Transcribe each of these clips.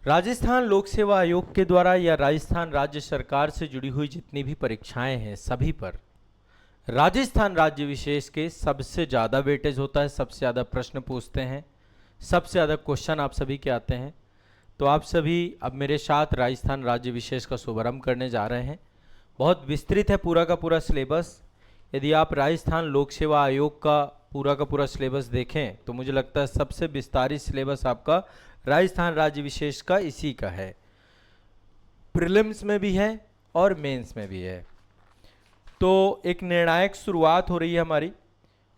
राजस्थान लोक सेवा आयोग के द्वारा या राजस्थान राज्य सरकार से जुड़ी हुई जितनी भी परीक्षाएं हैं सभी पर राजस्थान राज्य विशेष के सबसे ज़्यादा वेटेज होता है, सबसे ज़्यादा प्रश्न पूछते हैं, सबसे ज़्यादा क्वेश्चन आप सभी के आते हैं। तो आप सभी अब मेरे साथ राजस्थान राज्य विशेष का शुभारंभ करने जा रहे हैं। बहुत विस्तृत है पूरा का पूरा सिलेबस। यदि आप राजस्थान लोक सेवा आयोग का पूरा सिलेबस देखें तो मुझे लगता है सबसे विस्तारित सिलेबस आपका राजस्थान राज्य विशेष का इसी का है। प्रीलिम्स में भी है और मेंस में भी है। तो एक निर्णायक शुरुआत हो रही है हमारी,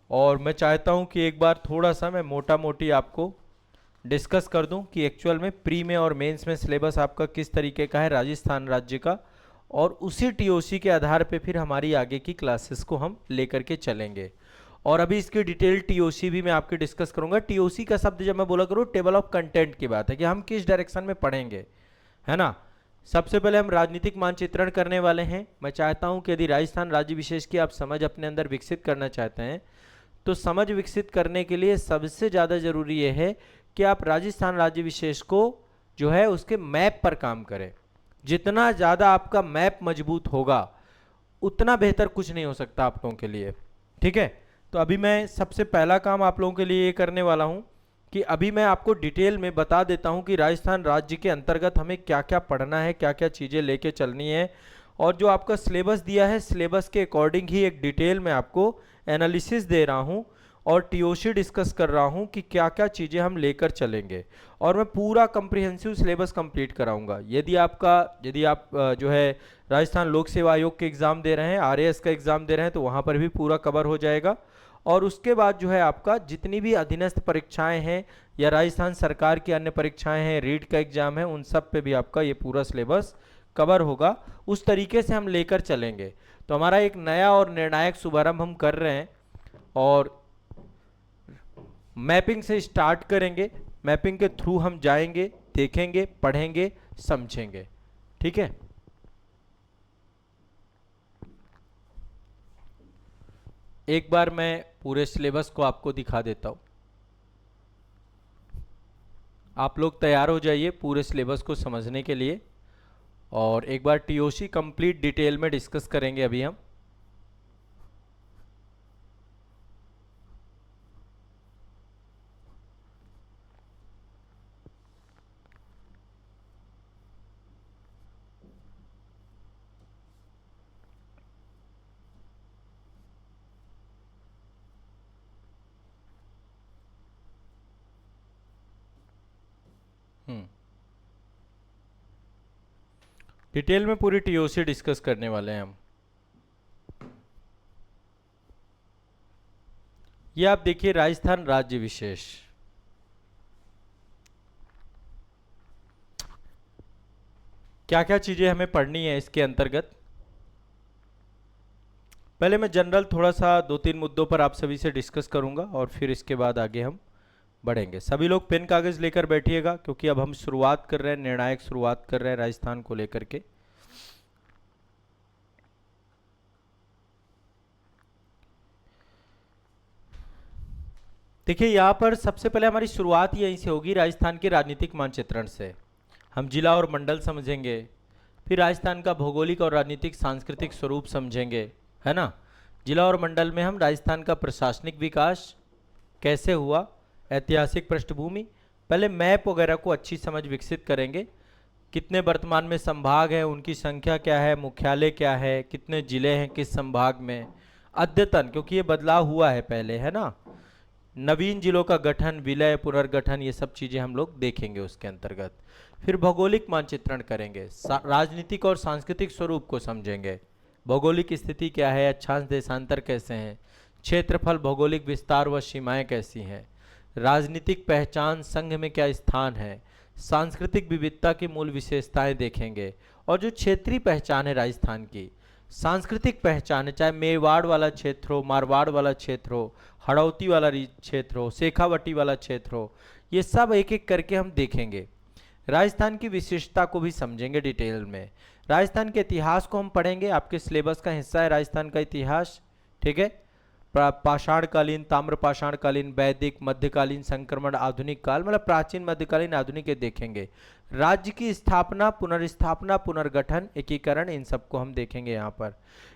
और मैं चाहता हूं कि एक बार थोड़ा सा मैं मोटा मोटी आपको डिस्कस कर दूं कि एक्चुअल में प्री में और मेंस में सिलेबस आपका किस तरीके का है राजस्थान राज्य का, और उसी टीओसी के आधार पे फिर हमारी आगे की क्लासेस को हम लेकर के चलेंगे। और अभी इसकी डिटेल टीओसी भी मैं आपके डिस्कस करूंगा। टीओसी का शब्द जब मैं बोला करूँ टेबल ऑफ कंटेंट की बात है कि हम किस डायरेक्शन में पढ़ेंगे, है ना। सबसे पहले हम राजनीतिक मानचित्रण करने वाले हैं। मैं चाहता हूं कि यदि राजस्थान राज्य विशेष की आप समझ अपने अंदर विकसित करना चाहते हैं तो समझ विकसित करने के लिए सबसे ज़्यादा ज़रूरी यह है कि आप राजस्थान राज्य विशेष को जो है उसके मैप पर काम करें। जितना ज़्यादा आपका मैप मजबूत होगा उतना बेहतर कुछ नहीं हो सकता आप लोगों के लिए, ठीक है। तो अभी मैं सबसे पहला काम आप लोगों के लिए ये करने वाला हूँ कि अभी मैं आपको डिटेल में बता देता हूं कि राजस्थान राज्य के अंतर्गत हमें क्या क्या पढ़ना है, क्या क्या चीज़ें लेके चलनी है, और जो आपका सिलेबस दिया है सिलेबस के अकॉर्डिंग ही एक डिटेल में आपको एनालिसिस दे रहा हूं और टीओसी डिस्कस कर रहा हूं कि क्या क्या चीज़ें हम लेकर चलेंगे, और मैं पूरा कम्प्रिहेंसिव सिलेबस कंप्लीट कराऊंगा। यदि आप जो है राजस्थान लोक सेवा आयोग के एग्ज़ाम दे रहे हैं, आरएएस का एग्ज़ाम दे रहे हैं, तो वहाँ पर भी पूरा कवर हो जाएगा। और उसके बाद जो है आपका जितनी भी अधीनस्थ परीक्षाएं हैं या राजस्थान सरकार की अन्य परीक्षाएं हैं, रीट का एग्जाम है, उन सब पे भी आपका ये पूरा सिलेबस कवर होगा। उस तरीके से हम लेकर चलेंगे। तो हमारा एक नया और निर्णायक शुभारंभ हम कर रहे हैं और मैपिंग से स्टार्ट करेंगे। मैपिंग के थ्रू हम जाएंगे, देखेंगे, पढ़ेंगे, समझेंगे, ठीक है। एक बार मैं पूरे सिलेबस को आपको दिखा देता हूँ। आप लोग तैयार हो जाइए पूरे सिलेबस को समझने के लिए, और एक बार टीओसी कंप्लीट डिटेल में डिस्कस करेंगे अभी हम। डिटेल में पूरी टीओसी डिस्कस करने वाले हैं हम। ये आप देखिए राजस्थान राज्य विशेष, क्या क्या चीजें हमें पढ़नी है इसके अंतर्गत। पहले मैं जनरल थोड़ा सा 2-3 मुद्दों पर आप सभी से डिस्कस करूंगा और फिर इसके बाद आगे हम बढ़ेंगे। सभी लोग पेन कागज लेकर बैठिएगा क्योंकि अब हम शुरुआत कर रहे हैं, निर्णायक शुरुआत कर रहे हैं राजस्थान को लेकर के। देखिए यहाँ पर सबसे पहले हमारी शुरुआत यहीं से होगी, राजस्थान के राजनीतिक मानचित्रण से। हम जिला और मंडल समझेंगे, फिर राजस्थान का भौगोलिक और राजनीतिक सांस्कृतिक स्वरूप समझेंगे, है ना। जिला और मंडल में हम राजस्थान का प्रशासनिक विकास कैसे हुआ, ऐतिहासिक पृष्ठभूमि, पहले मैप वगैरह को अच्छी समझ विकसित करेंगे। कितने वर्तमान में संभाग हैं, उनकी संख्या क्या है, मुख्यालय क्या है, कितने जिले हैं किस संभाग में, अद्यतन क्योंकि ये बदलाव हुआ है पहले, है ना। नवीन जिलों का गठन, विलय, पुनर्गठन, ये सब चीज़ें हम लोग देखेंगे उसके अंतर्गत। फिर भौगोलिक मानचित्रण करेंगे, राजनीतिक और सांस्कृतिक स्वरूप को समझेंगे। भौगोलिक स्थिति क्या है, अक्षांश देशांतर कैसे हैं, क्षेत्रफल, भौगोलिक विस्तार व सीमाएं कैसी हैं, राजनीतिक पहचान, संघ में क्या स्थान है, सांस्कृतिक विविधता की मूल विशेषताएं देखेंगे। और जो क्षेत्रीय पहचान है राजस्थान की, सांस्कृतिक पहचान है, चाहे मेवाड़ वाला क्षेत्र हो, मारवाड़ वाला क्षेत्र हो, हड़ौती वाला क्षेत्र हो, शेखावटी वाला क्षेत्र हो, ये सब एक एक करके हम देखेंगे। राजस्थान की विशेषता को भी समझेंगे डिटेल में। राजस्थान के इतिहास को हम पढ़ेंगे, आपके सिलेबस का हिस्सा है राजस्थान का इतिहास, ठीक है। पाषाणकालीन, ताम्रपाषाणकालीन, वैदिक, मध्यकालीन, संक्रमण, आधुनिक काल, मतलब प्राचीन, मध्यकालीन, आधुनिक, ये देखेंगे। राज्य की स्थापना, पुनर्स्थापना, पुनर्गठन, एकीकरण, इन सबको हम देखेंगे यहाँ पर।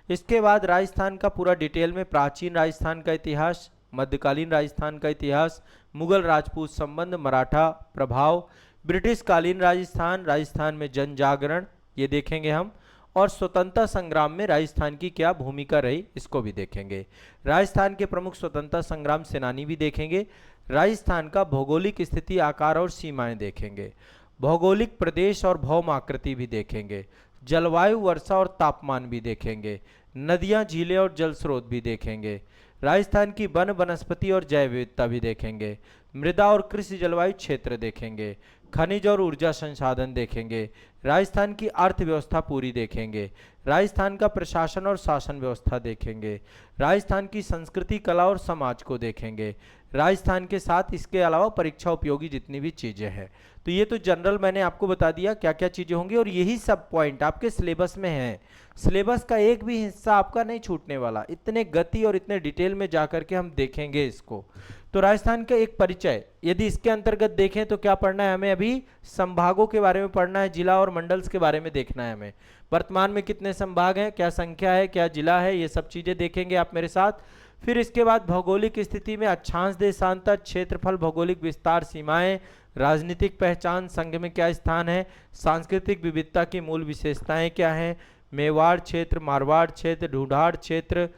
इसके बाद राजस्थान का पूरा डिटेल में प्राचीन राजस्थान का इतिहास, मध्यकालीन राजस्थान का इतिहास, मुगल राजपूत संबंध, मराठा प्रभाव, ब्रिटिश कालीन राजस्थान, राजस्थान में जन जागरण, ये देखेंगे हम। और स्वतंत्रता संग्राम में राजस्थान की क्या भूमिका रही, इसको भी देखेंगे। राजस्थान के प्रमुख स्वतंत्रता संग्राम सेनानी भी देखेंगे। राजस्थान का भौगोलिक स्थिति, आकार और सीमाएं देखेंगे। भौगोलिक प्रदेश और भौम आकृति भी देखेंगे। जलवायु, वर्षा और तापमान भी देखेंगे। नदियां, झीलें और जल स्रोत भी देखेंगे। राजस्थान की वन, वनस्पति और जैव विविधता भी देखेंगे। मृदा और कृषि जलवायु क्षेत्र देखेंगे। खनिज और ऊर्जा संसाधन देखेंगे। राजस्थान की अर्थव्यवस्था पूरी देखेंगे। राजस्थान का प्रशासन और शासन व्यवस्था देखेंगे। राजस्थान की संस्कृति, कला और समाज को देखेंगे। राजस्थान के साथ इसके अलावा परीक्षा उपयोगी जितनी भी चीजें हैं। तो ये तो जनरल मैंने आपको बता दिया क्या क्या चीजें होंगी, और यही सब पॉइंट आपके सिलेबस में हैं। सिलेबस का एक भी हिस्सा आपका नहीं छूटने वाला, इतने गति और इतने डिटेल में जाकर के हम देखेंगे इसको। तो राजस्थान का एक परिचय, यदि इसके अंतर्गत देखें तो क्या पढ़ना है हमें, अभी संभागों के बारे में पढ़ना है, जिला और मंडल्स के बारे में देखना है हमें। वर्तमान में कितने संभाग हैं, क्या संख्या है, क्या जिला है, ये सब चीजें देखेंगे आप मेरे साथ। फिर इसके बाद भौगोलिक स्थिति में अक्षांश, देशांतर, क्षेत्रफल, भौगोलिक विस्तार, सीमाएं, राजनीतिक पहचान, संघ में क्या स्थान है, सांस्कृतिक विविधता की मूल विशेषताएं क्या हैं, मेवाड़ क्षेत्र, मारवाड़ क्षेत्र, ढूंढाड़ क्षेत्र,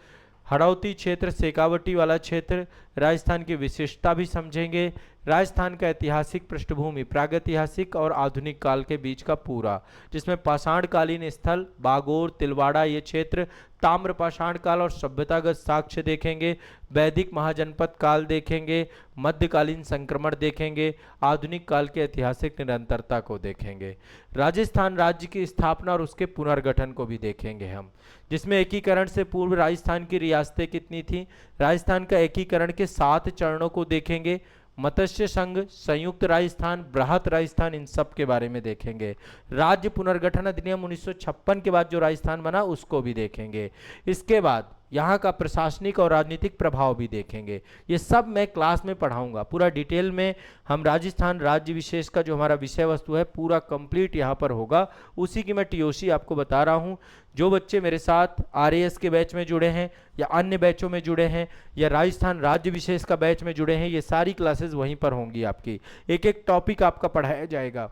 हड़ौती क्षेत्र, शेखावटी वाला क्षेत्र, राजस्थान की विशेषता भी समझेंगे। राजस्थान का ऐतिहासिक पृष्ठभूमि, प्रागैतिहासिक और आधुनिक काल के बीच का पूरा, जिसमें पाषाणकालीन स्थल, बागोर, तिलवाड़ा ये क्षेत्र, ताम्र पाषाण काल और सभ्यतागत साक्ष्य देखेंगे। वैदिक महाजनपद काल देखेंगे। मध्यकालीन संक्रमण देखेंगे। आधुनिक काल के ऐतिहासिक निरंतरता को देखेंगे। राजस्थान राज्य की स्थापना और उसके पुनर्गठन को भी देखेंगे हम, जिसमें एकीकरण से पूर्व राजस्थान की रियासतें कितनी थी, राजस्थान का एकीकरण के 7 चरणों को देखेंगे। मत्स्य संघ, संयुक्त राजस्थान, बृहत राजस्थान, इन सब के बारे में देखेंगे। राज्य पुनर्गठन अधिनियम 1956 के बाद जो राजस्थान बना उसको भी देखेंगे। इसके बाद यहाँ का प्रशासनिक और राजनीतिक प्रभाव भी देखेंगे। ये सब मैं क्लास में पढ़ाऊंगा पूरा डिटेल में। हम राजस्थान राज्य विशेष का जो हमारा विषय वस्तु है पूरा कंप्लीट यहाँ पर होगा, उसी की मैं टीओसी आपको बता रहा हूँ। जो बच्चे मेरे साथ आरएएस के बैच में जुड़े हैं या अन्य बैचों में जुड़े हैं या राजस्थान राज्य विशेष का बैच में जुड़े हैं, ये सारी क्लासेस वहीं पर होंगी आपकी। एक एक टॉपिक आपका पढ़ाया जाएगा।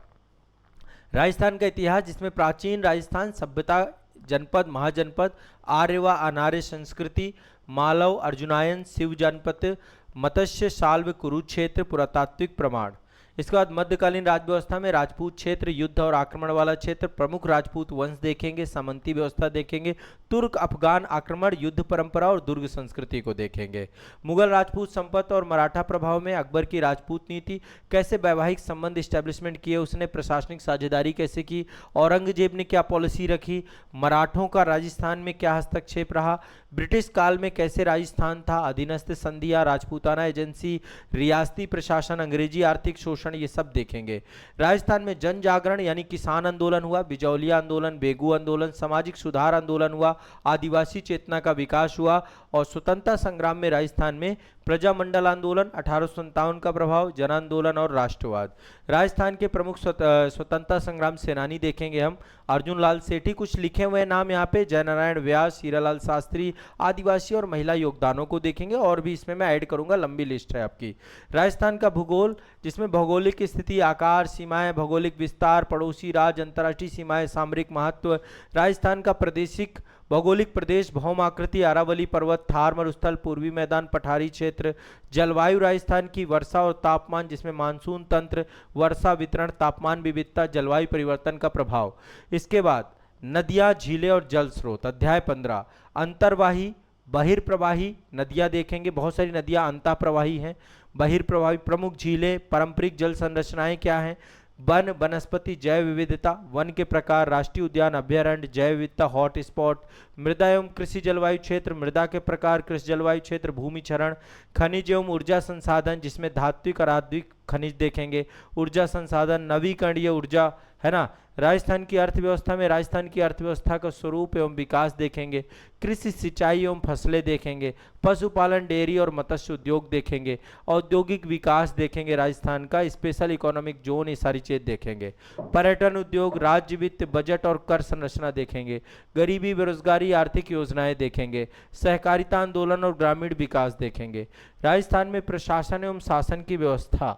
राजस्थान का इतिहास, जिसमें प्राचीन राजस्थान सभ्यता, जनपद, महाजनपद, आर्य व अनार्य संस्कृति, मालव, अर्जुनायन, शिव जनपद, मत्स्य, शाल्व, कुरुक्षेत्र, पुरातात्विक प्रमाण। इसके बाद मध्यकालीन राजव्यवस्था में राजपूत क्षेत्र, युद्ध और आक्रमण वाला क्षेत्र, प्रमुख राजपूत वंश देखेंगे, सामंती व्यवस्था देखेंगे, तुर्क अफगान आक्रमण, युद्ध परंपरा और दुर्ग संस्कृति को देखेंगे। मुगल राजपूत संपत्ति और मराठा प्रभाव में अकबर की राजपूत नीति, कैसे वैवाहिक संबंध स्टैब्लिशमेंट किए उसने, प्रशासनिक साझेदारी कैसे की, औरंगजेब ने क्या पॉलिसी रखी, मराठों का राजस्थान में क्या हस्तक्षेप रहा, ब्रिटिश काल में कैसे राजस्थान था, अधीनस्थ संधियां, राजपूताना एजेंसी, रियासती प्रशासन, अंग्रेजी आर्थिक शोषण, ये सब देखेंगे। राजस्थान में जन जागरण यानी किसान आंदोलन हुआ, बिजौलिया आंदोलन, बेगू आंदोलन, सामाजिक सुधार आंदोलन हुआ, आदिवासी चेतना का विकास हुआ, और स्वतंत्रता संग्राम में राजस्थान में प्रजामंडल आंदोलन, 1857 का प्रभाव, जन आंदोलन और राष्ट्रवाद। राजस्थान के प्रमुख स्वतंत्रता संग्राम सेनानी देखेंगे हम। अर्जुन लाल सेठी, कुछ लिखे हुए नाम यहाँ पे, जयनारायण व्यास, हीरालाल शास्त्री, आदिवासी और महिला योगदानों को देखेंगे, और भी इसमें मैं ऐड करूंगा, लंबी लिस्ट है आपकी। राजस्थान का भूगोल, जिसमें भौगोलिक स्थिति, आकार, सीमाएं, भौगोलिक विस्तार, पड़ोसी राज्य, अंतर्राष्ट्रीय सीमाएं, सामरिक महत्व। राजस्थान का प्रादेशिक भौगोलिक प्रदेश, भौम आकृति, अरावली पर्वत, थार मरुस्थल, पूर्वी मैदान, पठारी क्षेत्र। जलवायु, राजस्थान की वर्षा और तापमान, जिसमें मानसून तंत्र, वर्षा वितरण, तापमान विविधता, जलवायु परिवर्तन का प्रभाव। इसके बाद नदियां, झीलें और जल स्रोत, अध्याय 15। अंतर्वाही, बहिर्प्रवाही नदियां देखेंगे, बहुत सारी नदियां अंतःप्रवाही हैं, बहिर्प्रवाही, प्रमुख झीलें, पारंपरिक जल संरचनाएं क्या हैं, वन, वनस्पति, जैव विविधता, वन के प्रकार, राष्ट्रीय उद्यान, अभ्यारण्य, जैव विविधता, हॉट स्पॉट, मृदा एवं कृषि जलवायु क्षेत्र, मृदा के प्रकार, कृषि जलवायु क्षेत्र, भूमि क्षरण, खनिज एवं ऊर्जा संसाधन, जिसमें धात्विक और आध्विक खनिज देखेंगे, ऊर्जा संसाधन, नवीकरणीय ऊर्जा, है ना, राजस्थान की अर्थव्यवस्था में राजस्थान की अर्थव्यवस्था का स्वरूप एवं विकास देखेंगे, कृषि सिंचाई एवं फसलें देखेंगे, पशुपालन डेयरी और मत्स्य उद्योग देखेंगे, औद्योगिक विकास देखेंगे, राजस्थान का स्पेशल इकोनॉमिक जोन, ये सारी चीज देखेंगे, पर्यटन उद्योग, राज्य वित्त, बजट और कर संरचना देखेंगे, गरीबी बेरोजगारी आर्थिक योजनाएं देखेंगे, सहकारिता आंदोलन और ग्रामीण विकास देखेंगे। राजस्थान में प्रशासन एवं शासन की व्यवस्था,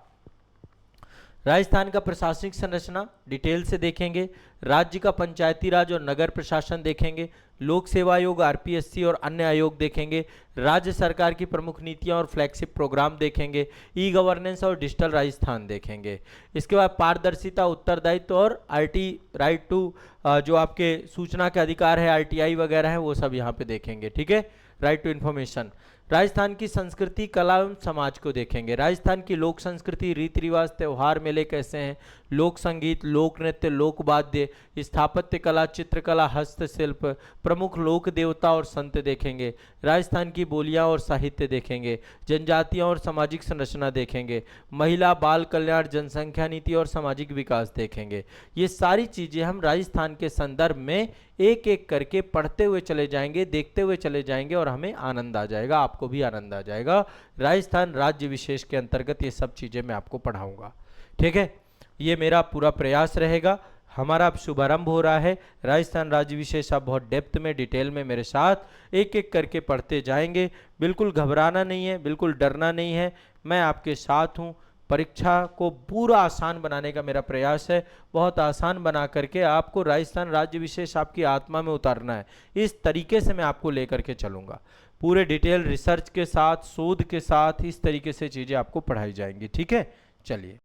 राजस्थान का प्रशासनिक संरचना डिटेल से देखेंगे, राज्य का पंचायती राज और नगर प्रशासन देखेंगे, लोक सेवा आयोग आरपीएससी और अन्य आयोग देखेंगे, राज्य सरकार की प्रमुख नीतियां और फ्लैगशिप प्रोग्राम देखेंगे, ई गवर्नेंस और डिजिटल राजस्थान देखेंगे। इसके बाद पारदर्शिता, उत्तरदायित्व और आरटी राइट टू जो आपके सूचना के अधिकार है, आरटीआई वगैरह है, वो सब यहाँ पे देखेंगे। ठीक है, राइट टू इन्फॉर्मेशन। राजस्थान की संस्कृति, कला एवं समाज को देखेंगे। राजस्थान की लोक संस्कृति, रीति रिवाज, त्योहार, मेले कैसे हैं, लोक संगीत, लोक नृत्य, लोक वाद्य, स्थापत्य कला, चित्रकला, हस्तशिल्प, प्रमुख लोक देवता और संत देखेंगे। राजस्थान की बोलियां और साहित्य देखेंगे। जनजातियां और सामाजिक संरचना देखेंगे। महिला बाल कल्याण, जनसंख्या नीति और सामाजिक विकास देखेंगे। ये सारी चीजें हम राजस्थान के संदर्भ में एक एक करके पढ़ते हुए चले जाएंगे, देखते हुए चले जाएंगे और हमें आनंद आ जाएगा, आपको भी आनंद आ जाएगा। राजस्थान राज्य विशेष के अंतर्गत ये सब चीजें मैं आपको पढ़ाऊंगा। ठीक है, ये मेरा पूरा प्रयास रहेगा। हमारा अब शुभारंभ हो रहा है। राजस्थान राज्य विशेष आप बहुत डेप्थ में, डिटेल में मेरे साथ एक एक करके पढ़ते जाएंगे। बिल्कुल घबराना नहीं है, बिल्कुल डरना नहीं है, मैं आपके साथ हूँ। परीक्षा को पूरा आसान बनाने का मेरा प्रयास है, बहुत आसान बना करके आपको राजस्थान राज्य विशेष आपकी आत्मा में उतारना है। इस तरीके से मैं आपको लेकर के चलूंगा, पूरे डिटेल रिसर्च के साथ, शोध के साथ, इस तरीके से चीज़ें आपको पढ़ाई जाएंगी। ठीक है, चलिए।